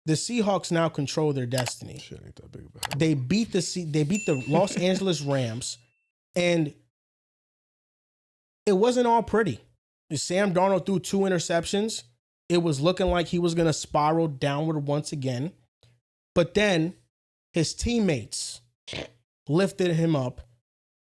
the Seahawks now control their destiny. Shit ain't that big of a They beat the Los Angeles Rams, and it wasn't all pretty. Sam Darnold threw 2 interceptions. It was looking like he was going to spiral downward once again. But then his teammates lifted him up.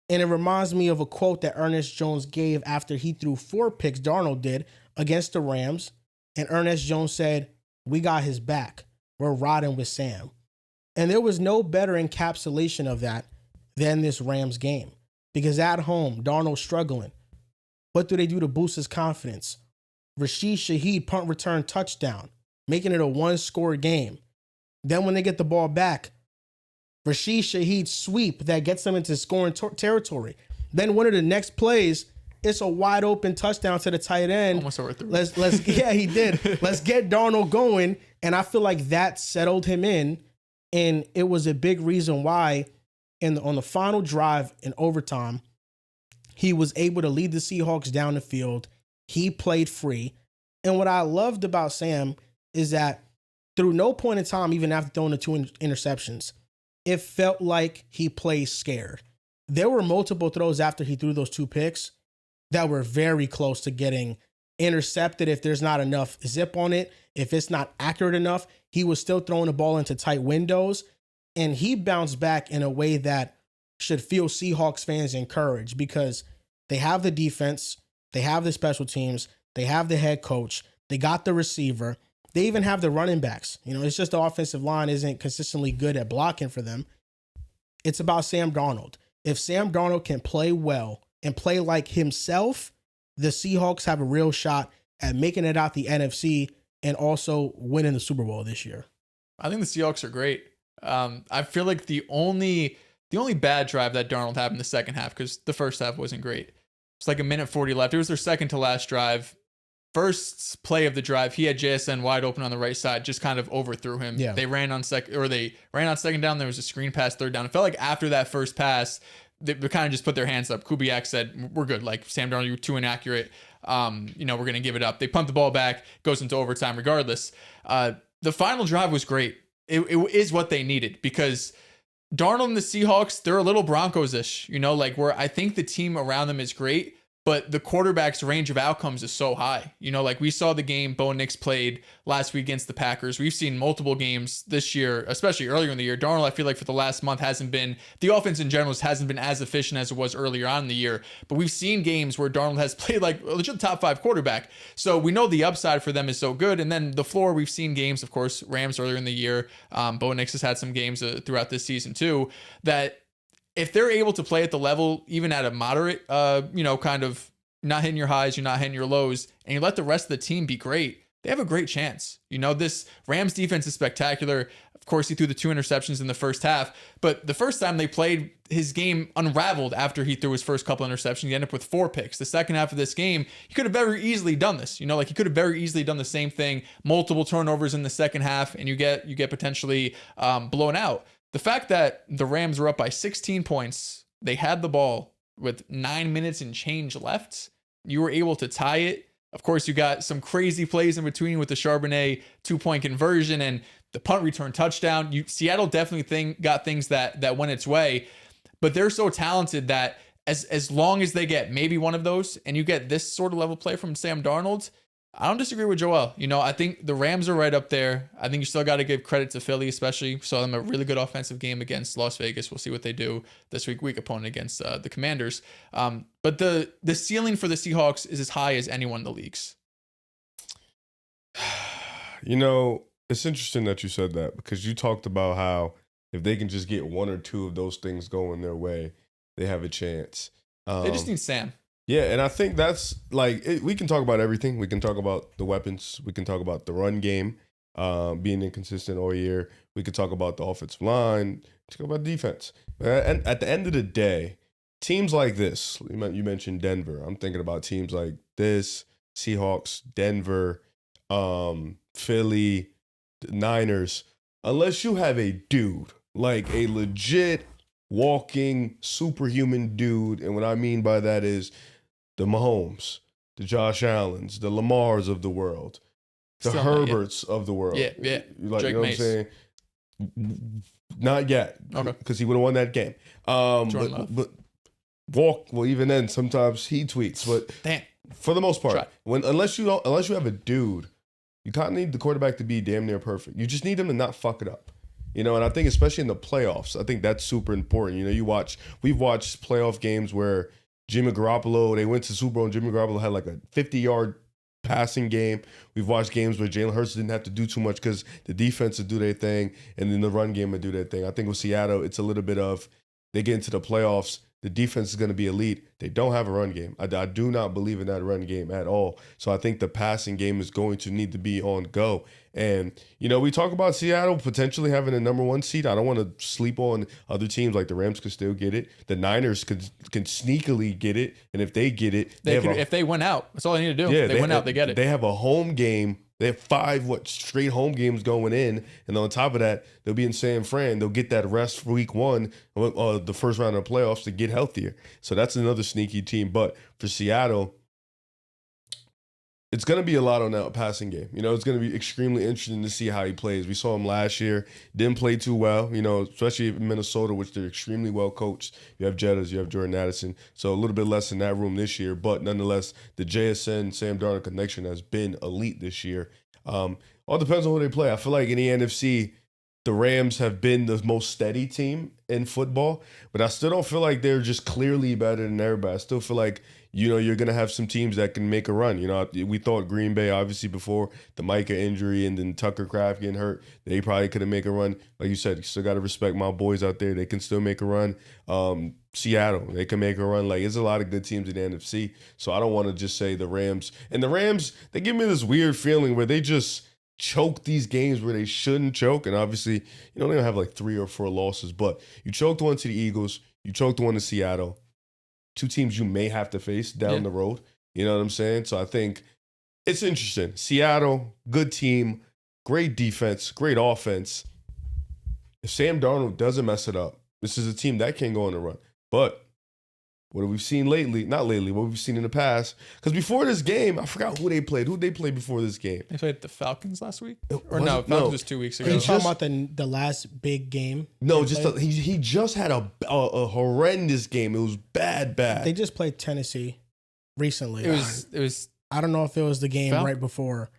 And it reminds me of a quote that Ernest Jones gave after he threw 4 picks, Darnold did, against the Rams. And Ernest Jones said, "We got his back. We're riding with Sam." And there was no better encapsulation of that than this Rams game. Because at home, Darnold's struggling. What do they do to boost his confidence? Rashid Shaheed punt return touchdown, making it a 1-score game. Then when they get the ball back, Rashid Shaheed sweep that gets them into scoring territory. Then one of the next plays, it's a wide open touchdown to the tight end. Almost overthrew. Yeah, he did. Let's get Darnold going. And I feel like that settled him in. And it was a big reason why on the final drive in overtime, he was able to lead the Seahawks down the field. He played free. And what I loved about Sam is that through no point in time, even after throwing the 2 interceptions, it felt like he played scared. There were multiple throws after he threw those 2 picks that were very close to getting intercepted if there's not enough zip on it. If it's not accurate enough, he was still throwing the ball into tight windows. And he bounced back in a way that should feel Seahawks fans encouraged because they have the defense, they have the special teams, they have the head coach, they got the receiver, they even have the running backs. It's just the offensive line isn't consistently good at blocking for them. It's about Sam Darnold. If Sam Darnold can play well and play like himself, the Seahawks have a real shot at making it out the NFC and also winning the Super Bowl this year. I think the Seahawks are great. I feel like the only bad drive that Darnold had in the second half, because the first half wasn't great. It's like 1:40 left. It was their second to last drive. First play of the drive, he had JSN wide open on the right side, just kind of overthrew him. Yeah. They ran on second down. There was a screen pass, third down. It felt like after that first pass, they kind of just put their hands up. Kubiak said, "We're good. Like, Sam Darnold, you're too inaccurate. We're going to give it up." They punt the ball back, goes into overtime regardless. The final drive was great. It is what they needed because Darnold and the Seahawks, they're a little Broncos-ish, where I think the team around them is great, but the quarterback's range of outcomes is so high. We saw the game Bo Nix played last week against the Packers. We've seen multiple games this year, especially earlier in the year. Darnold, I feel like for the last month the offense in general hasn't been as efficient as it was earlier on in the year. But we've seen games where Darnold has played like a legit top 5 quarterback. So we know the upside for them is so good. And then the floor, we've seen games, of course, Rams earlier in the year. Bo Nix has had some games throughout this season too, that if they're able to play at the level, even at a moderate, kind of not hitting your highs, you're not hitting your lows, and you let the rest of the team be great, they have a great chance. This Rams defense is spectacular. Of course, he threw the 2 interceptions in the first half, but the first time they played, his game unraveled after he threw his first couple interceptions. He ended up with 4 picks. The second half of this game, he could have very easily done this. He could have very easily done the same thing, multiple turnovers in the second half, and you get potentially blown out. The fact that the Rams were up by 16 points, they had the ball with 9 minutes and change left, you were able to tie it. Of course, you got some crazy plays in between with the Charbonnet 2-point conversion and the punt return touchdown. Seattle definitely got things that went its way, but they're so talented that as long as they get maybe one of those and you get this sort of level play from Sam Darnold, I don't disagree with Joel. I think the Rams are right up there. I think you still got to give credit to Philly, especially. Saw them a really good offensive game against Las Vegas. We'll see what they do this week opponent against the Commanders. But the ceiling for the Seahawks is as high as anyone in the leagues. It's interesting that you said that because you talked about how if they can just get 1 or 2 of those things going their way, they have a chance. They just need Sam. Yeah, and I think that's we can talk about everything. We can talk about the weapons. We can talk about the run game being inconsistent all year. We could talk about the offensive line. Talk about defense. And at the end of the day, teams like this, you mentioned Denver. I'm thinking about teams like this, Seahawks, Denver, Philly, the Niners. Unless you have a dude, like a legit walking superhuman dude, and what I mean by that is the Mahomes, the Josh Allens, the Lamars of the world. the Still Herberts of the world. Yeah. Like, Drake you know Mace. what I'm saying? Not yet. Okay. Because he would have won that game. Jordan Love. But well, even then, sometimes he tweets. But Damn. for the most part, Try. unless you have a dude, you kind of need the quarterback to be damn near perfect. You just need him to not fuck it up. You know, and I think especially in the playoffs, I think that's super important. You know, we've watched playoff games where Jimmy Garoppolo, they went to Super Bowl and Jimmy Garoppolo had like a 50-yard passing game. We've watched games where Jalen Hurts didn't have to do too much because the defense would do their thing and then the run game would do their thing. I think with Seattle, it's a little bit of they get into the playoffs, the defense is going to be elite. They don't have a run game. I do not believe in that run game at all. So I think the passing game is going to need to be on go. And, you know, we talk about Seattle potentially having a number 1 seed. I don't want to sleep on other teams. Like the Rams could still get it. The Niners can sneakily get it. And if they get it, If they win out, that's all they need to do. Yeah, they win out, they get it. They have a home game. They have 5 straight home games going in, and on top of that, they'll be in San Fran. They'll get that rest for week 1, the first round of the playoffs to get healthier. So that's another sneaky team. But for Seattle, it's going to be a lot on that passing game. You know, it's going to be extremely interesting to see how he plays. We saw him last year, didn't play too well, you know, especially in Minnesota, which they're extremely well coached. You have Jettas, you have Jordan Addison. So a little bit less in that room this year. But nonetheless, the JSN, Sam Darnold connection has been elite this year. All depends on who they play. I feel like in the NFC, the Rams have been the most steady team in football, but I still don't feel like they're just clearly better than everybody. I still feel like, you know, you're going to have some teams that can make a run. You know, we thought Green Bay, obviously, before the Micah injury and then Tucker Kraft getting hurt, they probably could have made a run. Like you said, you still got to respect my boys out there. They can still make a run. Seattle, they can make a run. Like, there's a lot of good teams in the NFC. So I don't want to just say the Rams. And the Rams, they give me this weird feeling where they just choke these games where they shouldn't choke. And obviously, you know, they don't have like 3 or 4 losses, but you choked one to the Eagles, you choked one to Seattle. 2 teams you may have to face down the road. You know what I'm saying? So I think it's interesting. Seattle, good team, great defense, great offense. If Sam Darnold doesn't mess it up, this is a team that can go on a run. But what have we seen lately? Not lately, what we've seen in the past. Because before this game, I forgot who they played. Who did they play before this game? They played the Falcons last week? Falcons was 2 weeks Are ago. you talking about the last big game? No, he just had a horrendous game. It was bad. They just played Tennessee recently. It was. I don't know if it was the game right before.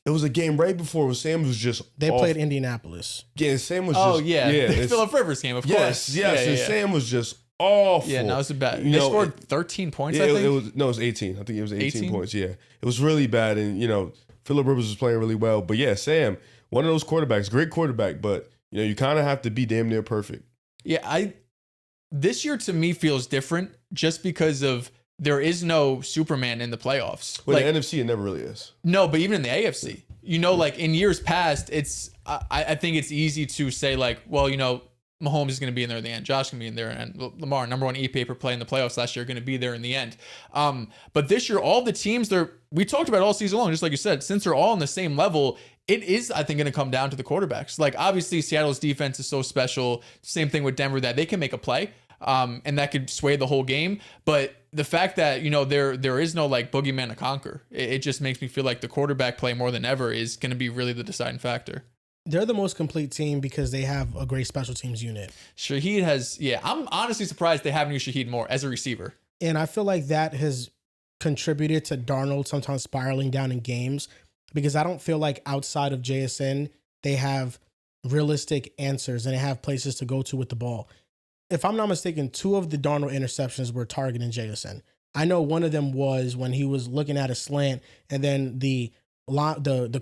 It was a game right before Sam was just They off. played Indianapolis. Yeah, Sam was Oh, just... yeah. The Phillip Rivers game, of course. Yes, and Sam was just awful. Yeah, no, it was bad. They scored 13 points, I think. It was 18. I think it was 18 points, yeah. It was really bad, and, you know, Phillip Rivers was playing really well. But, yeah, Sam, one of those quarterbacks, great quarterback, but, you know, you kind of have to be damn near perfect. Yeah, this year to me feels different just because of there is no Superman in the playoffs. Well, like, the NFC, it never really is. No, but even in the AFC, you know, like in years past, it's I think it's easy to say like, well, you know, Mahomes is going to be in there at the end. Josh can be in there, and Lamar, number 1 EPA per play in the playoffs last year, going to be there in the end. But this year, all the teams we talked about all season long, just like you said, since they're all on the same level, it is, I think, going to come down to the quarterbacks. Like obviously, Seattle's defense is so special. Same thing with Denver, that they can make a play, and that could sway the whole game. But the fact that, you know, there is no like boogeyman to conquer, it just makes me feel like the quarterback play more than ever is going to be really the deciding factor. They're the most complete team because they have a great special teams unit. Shaheed has, I'm honestly surprised they haven't used Shaheed more as a receiver. And I feel like that has contributed to Darnold sometimes spiraling down in games, because I don't feel like outside of JSN, they have realistic answers and they have places to go to with the ball. If I'm not mistaken, 2 of the Darnold interceptions were targeting JSN. I know one of them was when he was looking at a slant and then the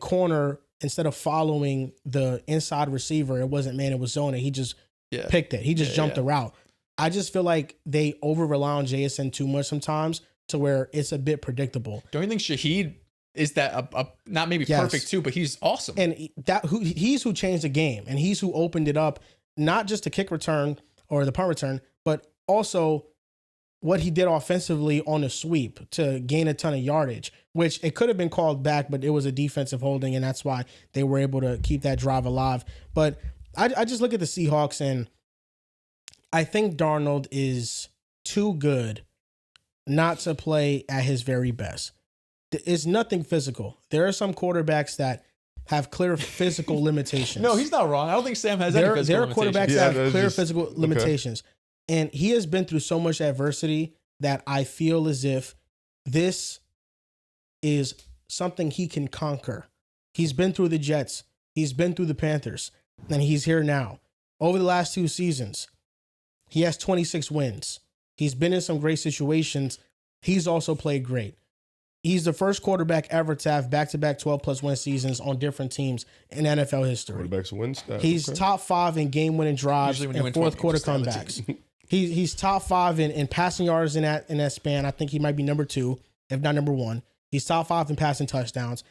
corner, instead of following the inside receiver, it wasn't man, it was zone, and he just picked it. He just jumped the route. I just feel like they over rely on JSN too much sometimes to where it's a bit predictable. Don't you think Shaheed is that not maybe perfect too, but he's awesome. And he's who changed the game, and he's who opened it up, not just the kick return or the punt return, but also what he did offensively on the sweep to gain a ton of yardage, which it could have been called back, but it was a defensive holding, and that's why they were able to keep that drive alive. But I just look at the Seahawks, and I think Darnold is too good not to play at his very best. It's nothing physical. There are some quarterbacks that have clear physical limitations. No, he's not wrong. I don't think Sam has any physical There are limitations. quarterbacks Yeah, that have clear just- physical limitations. And he has been through so much adversity that I feel as if this is something he can conquer. He's been through the Jets. He's been through the Panthers. And he's here now. Over the last 2 seasons, he has 26 wins. He's been in some great situations. He's also played great. He's the first quarterback ever to have back-to-back 12-plus win seasons on different teams in NFL history. Quarterbacks win stat. He's top 5 in game-winning drives Usually when you and win 12 fourth quarter games, you just have a comebacks. He's top 5 in passing yards in that span. I think he might be number 2, if not number 1. He's top 5 in passing touchdowns.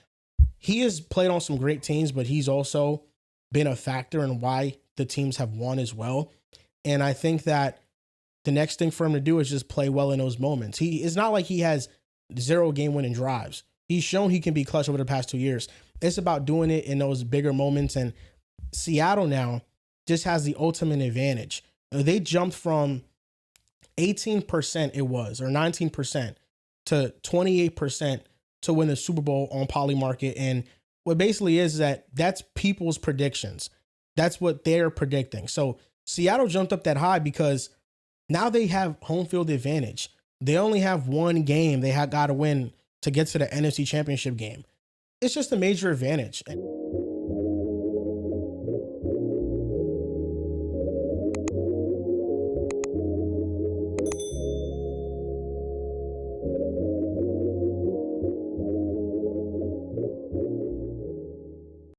He has played on some great teams, but he's also been a factor in why the teams have won as well. And I think that the next thing for him to do is just play well in those moments. It's not like he has 0 game-winning drives. He's shown he can be clutch over the past 2 years. It's about doing it in those bigger moments. And Seattle now just has the ultimate advantage. They jumped from 18% it was, or 19%, to 28% to win the Super Bowl on Polymarket. And what basically is that that's people's predictions. That's what they're predicting. So Seattle jumped up that high because now they have home field advantage. They only have one game they got to win to get to the NFC Championship game. It's just a major advantage.